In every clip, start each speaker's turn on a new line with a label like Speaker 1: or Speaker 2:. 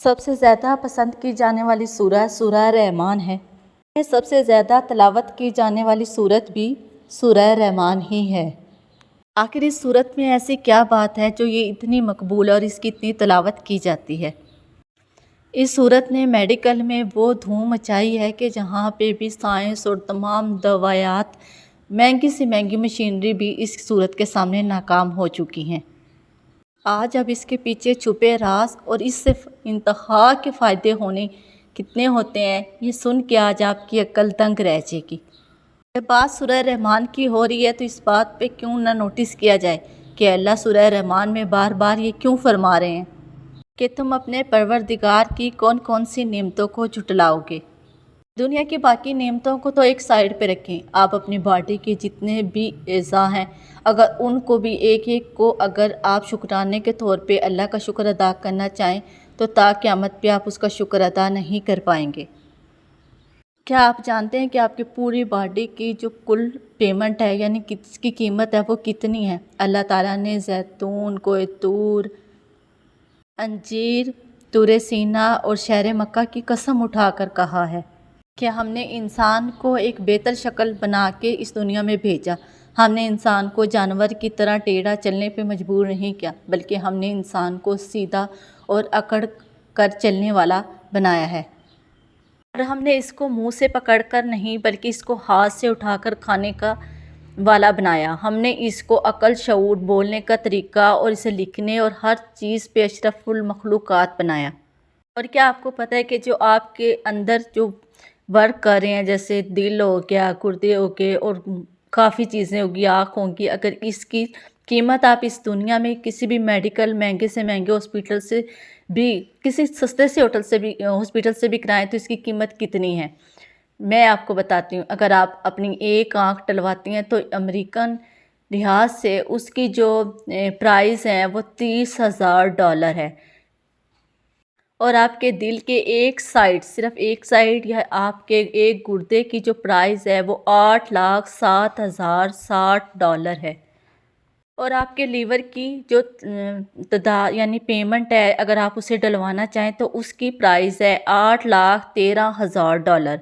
Speaker 1: سب سے زیادہ پسند کی جانے والی سورہ سورہ رحمان ہے۔ سب سے زیادہ تلاوت کی جانے والی سورت بھی سورہ رحمان ہی ہے۔ آخر اس سورت میں ایسی کیا بات ہے جو یہ اتنی مقبول اور اس کی اتنی تلاوت کی جاتی ہے؟ اس سورت نے میڈیکل میں وہ دھوم مچائی ہے کہ جہاں پہ بھی سائنس اور تمام دوائیات، مہنگی سے مہنگی مشینری بھی اس سورت کے سامنے ناکام ہو چکی ہیں۔ آج اب اس کے پیچھے چھپے راز اور اس سے انتہا کے فائدے ہونے کتنے ہوتے ہیں، یہ سن کے آج آپ کی عقل دنگ رہ جائے گی۔ جب بات سورہ رحمان کی ہو رہی ہے تو اس بات پہ کیوں نہ نوٹس کیا جائے کہ اللہ سورہ رحمان میں بار بار یہ کیوں فرما رہے ہیں کہ تم اپنے پروردگار کی کون کون سی نعمتوں کو جھٹلاؤ گے۔ دنیا کی باقی نعمتوں کو تو ایک سائیڈ پہ رکھیں، آپ اپنی باڈی کے جتنے بھی اعضاء ہیں اگر ان کو بھی ایک ایک کو اگر آپ شکرانے کے طور پہ اللہ کا شکر ادا کرنا چاہیں تو تا قیامت پہ آپ اس کا شکر ادا نہیں کر پائیں گے۔ کیا آپ جانتے ہیں کہ آپ کی پوری باڈی کی جو کل پیمنٹ ہے یعنی کس کی قیمت ہے وہ کتنی ہے؟ اللہ تعالیٰ نے زیتون، کوہ طور، انجیر، طور سینا اور شہر مکہ کی قسم اٹھا کر کہا ہے کہ ہم نے انسان کو ایک بہتر شکل بنا کے اس دنیا میں بھیجا۔ ہم نے انسان کو جانور کی طرح ٹیڑھا چلنے پہ مجبور نہیں کیا، بلکہ ہم نے انسان کو سیدھا اور اکڑ کر چلنے والا بنایا ہے۔ اور ہم نے اس کو منہ سے پکڑ کر نہیں بلکہ اس کو ہاتھ سے اٹھا کر کھانے کا والا بنایا۔ ہم نے اس کو عقل، شعور، بولنے کا طریقہ اور اسے لکھنے اور ہر چیز پہ اشرف المخلوقات بنایا۔ اور کیا آپ کو پتہ ہے کہ جو آپ کے اندر جو ورک کر رہے ہیں جیسے دل ہو گیا، گردے ہو گئے اور کافی چیزیں ہوگی، آنکھ ہوں گی، اگر اس کی قیمت آپ اس دنیا میں کسی بھی میڈیکل مہنگے سے مہنگے ہاسپٹل سے بھی، کسی سستے سے ہاسپٹل سے بھی کرائیں تو اس کی قیمت کتنی ہے؟ میں آپ کو بتاتی ہوں۔ اگر آپ اپنی ایک آنکھ ڈلواتی ہیں تو امریکن لحاظ سے اس کی جو پرائز ہے وہ $30,000 ہے، اور آپ کے دل کے ایک سائیڈ، صرف ایک سائیڈ یا آپ کے ایک گردے کی جو پرائز ہے وہ $8,07,060 ہے، اور آپ کے لیور کی جو یعنی پیمنٹ ہے اگر آپ اسے ڈلوانا چاہیں تو اس کی پرائز ہے $8,13,000،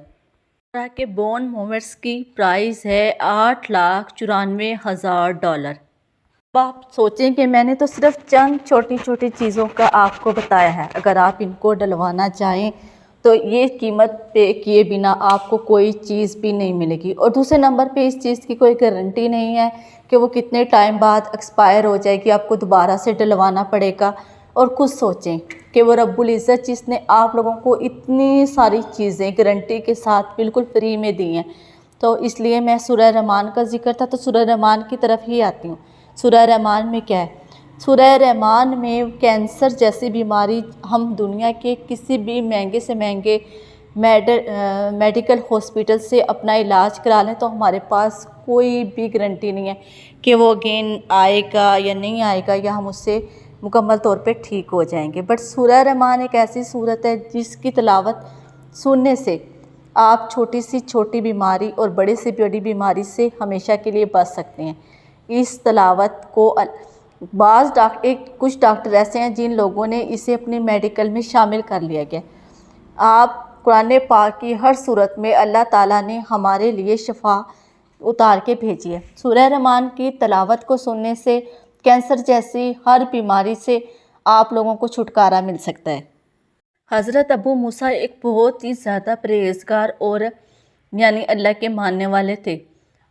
Speaker 1: اور آپ کے بون موورس کی پرائز ہے $8,94,000۔ اب آپ سوچیں کہ میں نے تو صرف چند چھوٹی چھوٹی چیزوں کا آپ کو بتایا ہے، اگر آپ ان کو ڈلوانا چاہیں تو یہ قیمت پے کیے بنا آپ کو کوئی چیز بھی نہیں ملے گی، اور دوسرے نمبر پہ اس چیز کی کوئی گارنٹی نہیں ہے کہ وہ کتنے ٹائم بعد ایکسپائر ہو جائے گی، آپ کو دوبارہ سے ڈلوانا پڑے گا۔ اور خود سوچیں کہ وہ رب العزت جس نے آپ لوگوں کو اتنی ساری چیزیں گارنٹی کے ساتھ بالکل فری میں دی ہیں، تو اس لیے میں سورہ رحمان کا ذکر تھا تو سورہ رحمان کی طرف ہی آتی ہوں۔ سورہ رحمان میں کیا ہے؟ سورہ رحمان میں کینسر جیسی بیماری ہم دنیا کے کسی بھی مہنگے سے مہنگے میڈیکل ہاسپٹل سے اپنا علاج کرا لیں تو ہمارے پاس کوئی بھی گارنٹی نہیں ہے کہ وہ اگین آئے گا یا نہیں آئے گا یا ہم اس سے مکمل طور پہ ٹھیک ہو جائیں گے۔ بٹ سورہ رحمان ایک ایسی سورت ہے جس کی تلاوت سننے سے آپ چھوٹی سے چھوٹی بیماری اور بڑے سے بڑی بیماری سے ہمیشہ کے لیے بچ سکتے ہیں۔ اس تلاوت کو کچھ ڈاکٹر ایسے ہیں جن لوگوں نے اسے اپنے میڈیکل میں شامل کر لیا گیا۔ آپ قرآن پاک کی ہر صورت میں اللہ تعالیٰ نے ہمارے لیے شفا اتار کے بھیجی ہے۔ سورہ رحمان کی تلاوت کو سننے سے کینسر جیسی ہر بیماری سے آپ لوگوں کو چھٹکارا مل سکتا ہے۔ حضرت ابو موسیٰ ایک بہت ہی زیادہ پرہیزگار اور یعنی اللہ کے ماننے والے تھے۔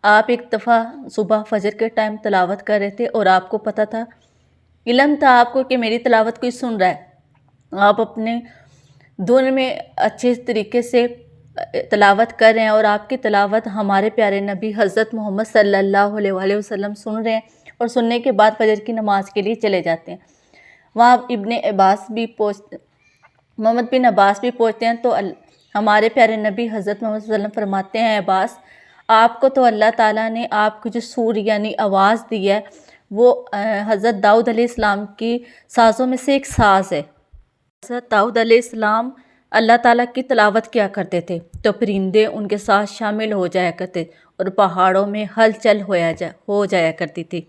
Speaker 1: آپ ایک دفعہ صبح فجر کے ٹائم تلاوت کر رہے تھے اور آپ کو پتہ تھا، علم تھا آپ کو کہ میری تلاوت کوئی سن رہا ہے، آپ اپنے دھن میں اچھے طریقے سے تلاوت کر رہے ہیں اور آپ کی تلاوت ہمارے پیارے نبی حضرت محمد صلی اللہ علیہ وآلہ وسلم سن رہے ہیں، اور سننے کے بعد فجر کی نماز کے لیے چلے جاتے ہیں۔ وہاں محمد بن عباس بھی پہنچتے ہیں تو ہمارے پیارے نبی حضرت محمد صلی اللہ علیہ وسلم فرماتے ہیں، عباس آپ کو تو اللہ تعالیٰ نے آپ کو جو سور یعنی آواز دی ہے وہ حضرت داؤد علیہ السلام کی سازوں میں سے ایک ساز ہے۔ حضرت داؤد علیہ السلام اللہ تعالیٰ کی تلاوت کیا کرتے تھے تو پرندے ان کے ساتھ شامل ہو جایا کرتے اور پہاڑوں میں ہلچل ہو جایا کرتی تھی۔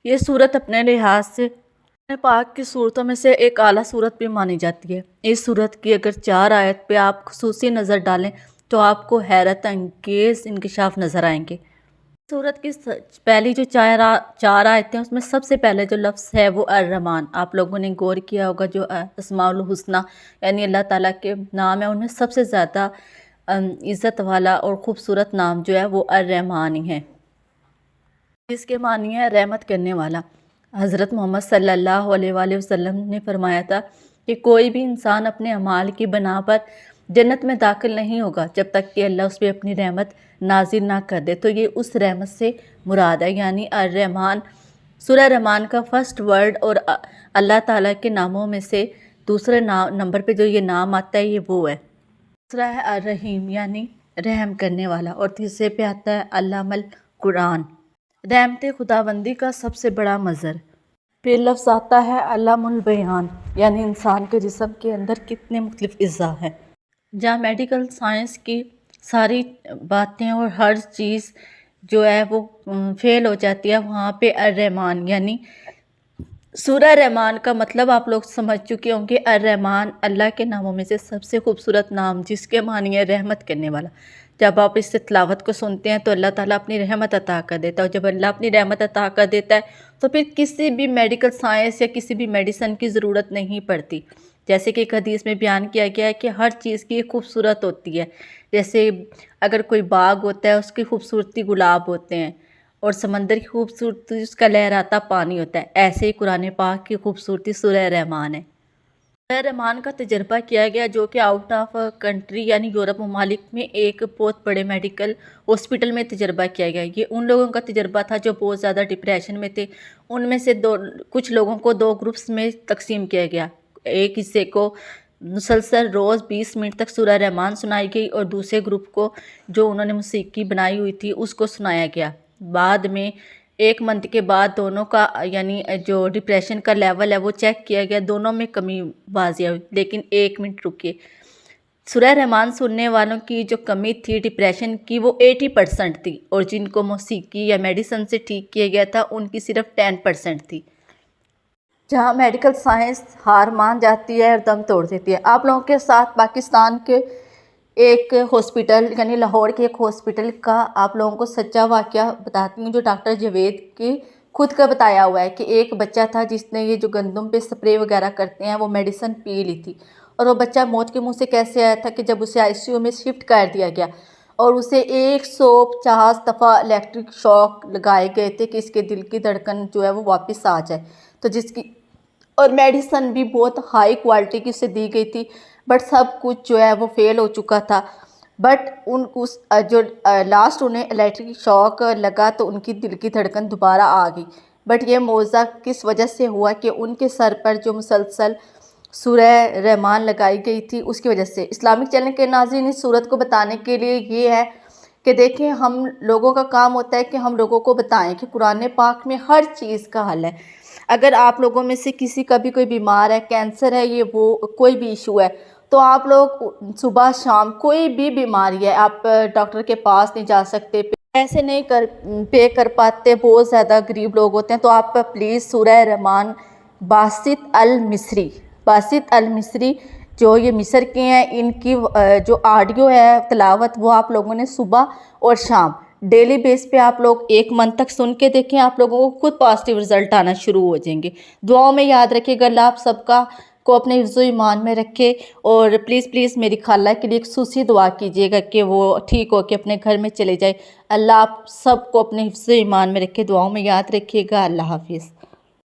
Speaker 1: یہ صورت اپنے لحاظ سے قرآن پاک کی صورتوں میں سے ایک اعلیٰ صورت بھی مانی جاتی ہے۔ اس صورت کی اگر 4 آیت پہ آپ خصوصی نظر ڈالیں تو آپ کو حیرت انگیز انکشاف نظر آئیں گے۔ صورت کی پہلی جو 4 آیتیں اس میں سب سے پہلے جو لفظ ہے وہ الرحمن، آپ لوگوں نے غور کیا ہوگا، جو اسماء الحسنہ یعنی اللہ تعالیٰ کے نام ہیں ان میں سب سے زیادہ عزت والا اور خوبصورت نام جو ہے وہ الرحمن ہی ہے، جس کے معنی ہے رحمت کرنے والا۔ حضرت محمد صلی اللہ علیہ وآلہ وسلم نے فرمایا تھا کہ کوئی بھی انسان اپنے اعمال کی بنا پر جنت میں داخل نہیں ہوگا جب تک کہ اللہ اس پہ اپنی رحمت نازل نہ کر دے، تو یہ اس رحمت سے مراد ہے، یعنی الرحمن۔ سورہ رحمان کا فرسٹ ورڈ اور اللہ تعالیٰ کے ناموں میں سے دوسرے نمبر پہ جو یہ نام آتا ہے یہ وہ ہے۔ دوسرا ہے الرحیم یعنی رحم کرنے والا، اور تیسرے پہ آتا ہے علامہ القرآن، رحمت خداوندی کا سب سے بڑا مظہر۔ پھر لفظ آتا ہے علام البیان یعنی انسان کے جسم کے اندر کتنے مختلف اعضاء ہیں۔ جہاں میڈیکل سائنس کی ساری باتیں اور ہر چیز جو ہے وہ فیل ہو جاتی ہے، وہاں پہ الرحمن یعنی سورہ رحمان کا مطلب آپ لوگ سمجھ چکے ہوں گے۔ الرحمن اللہ کے ناموں میں سے سب سے خوبصورت نام، جس کے معنی ہے رحمت کرنے والا۔ جب آپ اس سے تلاوت کو سنتے ہیں تو اللہ تعالیٰ اپنی رحمت عطا کر دیتا ہے، اور جب اللہ اپنی رحمت عطا کر دیتا ہے تو پھر کسی بھی میڈیکل سائنس یا کسی بھی میڈیسن کی ضرورت نہیں پڑتی۔ جیسے کہ ایک حدیث میں بیان کیا گیا ہے کہ ہر چیز کی ایک خوبصورت ہوتی ہے، جیسے اگر کوئی باغ ہوتا ہے اس کی خوبصورتی گلاب ہوتے ہیں، اور سمندر کی خوبصورتی اس کا لہراتا پانی ہوتا ہے، ایسے ہی قرآن پاک کی خوبصورتی سورہ رحمان ہے۔ سورہ رحمان کا تجربہ کیا گیا جو کہ آؤٹ آف کنٹری یعنی یورپ ممالک میں ایک بہت بڑے میڈیکل ہاسپٹل میں تجربہ کیا گیا۔ یہ ان لوگوں کا تجربہ تھا جو بہت زیادہ ڈپریشن میں تھے، ان میں سے کچھ لوگوں کو 2 گروپس میں تقسیم کیا گیا۔ ایک حصے کو مسلسل روز 20 منٹ تک سورہ رحمان سنائی گئی، اور دوسرے گروپ کو جو انہوں نے موسیقی بنائی ہوئی تھی اس کو سنایا گیا۔ بعد میں 1 منتھ کے بعد دونوں کا یعنی جو ڈپریشن کا لیول ہے وہ چیک کیا گیا، دونوں میں کمی واضح ہوئی، لیکن 1 منٹ رکیے، سورہ رحمان سننے والوں کی جو کمی تھی ڈپریشن کی وہ 80% تھی، اور جن کو موسیقی یا میڈیسن سے ٹھیک کیا گیا تھا ان کی صرف 10% تھی۔ جہاں میڈیکل سائنس ہار مان جاتی ہے اور دم توڑ دیتی ہے۔ آپ لوگوں کے ساتھ پاکستان کے ایک ہاسپٹل یعنی لاہور کے ایک ہاسپٹل کا آپ لوگوں کو سچا واقعہ بتاتی ہوں، جو ڈاکٹر جاوید کی خود کا بتایا ہوا ہے کہ ایک بچہ تھا جس نے یہ جو گندم پہ سپرے وغیرہ کرتے ہیں وہ میڈیسن پی لی تھی، اور وہ بچہ موت کے منہ سے کیسے آیا تھا کہ جب اسے ICU میں شفٹ کر دیا گیا اور اسے 150 دفعہ الیکٹرک شاک لگائے گئے تھے کہ اس کے دل کی دھڑکن جو ہے وہ واپس آ جائے، تو جس کی اور میڈیسن بھی بہت ہائی کوالٹی کی اسے دی گئی تھی، بٹ سب کچھ جو ہے وہ فیل ہو چکا تھا۔ بٹ جو لاسٹ انہیں الیکٹرک شاک لگا تو ان کی دل کی دھڑکن دوبارہ آ گئی۔ بٹ یہ معجزہ کس وجہ سے ہوا کہ ان کے سر پر جو مسلسل سورہ رحمان لگائی گئی تھی اس کی وجہ سے۔ اسلامک چینل کے ناظرین اس صورت کو بتانے کے لیے یہ ہے کہ دیکھیں، ہم لوگوں کا کام ہوتا ہے کہ ہم لوگوں کو بتائیں کہ قرآن پاک میں ہر چیز کا حل ہے۔ اگر آپ لوگوں میں سے کسی کا بھی کوئی بیمار ہے، کینسر ہے، یہ وہ کوئی بھی ایشو ہے، تو آپ لوگ صبح شام کوئی بھی بیماری ہے آپ ڈاکٹر کے پاس نہیں جا سکتے، پیسے نہیں پے کر پاتے، بہت زیادہ غریب لوگ ہوتے ہیں، تو آپ پلیز سورہ رحمان باسط المصری جو یہ مصر کے ہیں، ان کی جو آڈیو ہے تلاوت وہ آپ لوگوں نے صبح اور شام ڈیلی بیس پہ آپ لوگ 1 منتھ تک سن کے دیکھیں، آپ لوگوں کو خود پازیٹیو رزلٹ آنا شروع ہو جائیں گے۔ دعاؤں میں یاد رکھیے گا، اللہ آپ سب کو اپنے حفظ و ایمان میں رکھے، اور پلیز میری خالہ کے لیے خصوصی دعا کیجیے گا کہ وہ ٹھیک ہو کے اپنے گھر میں چلے جائے۔ اللہ آپ سب کو اپنے حفظ و ایمان میں رکھے، دعاؤں میں یاد رکھیے گا۔ اللہ حافظ۔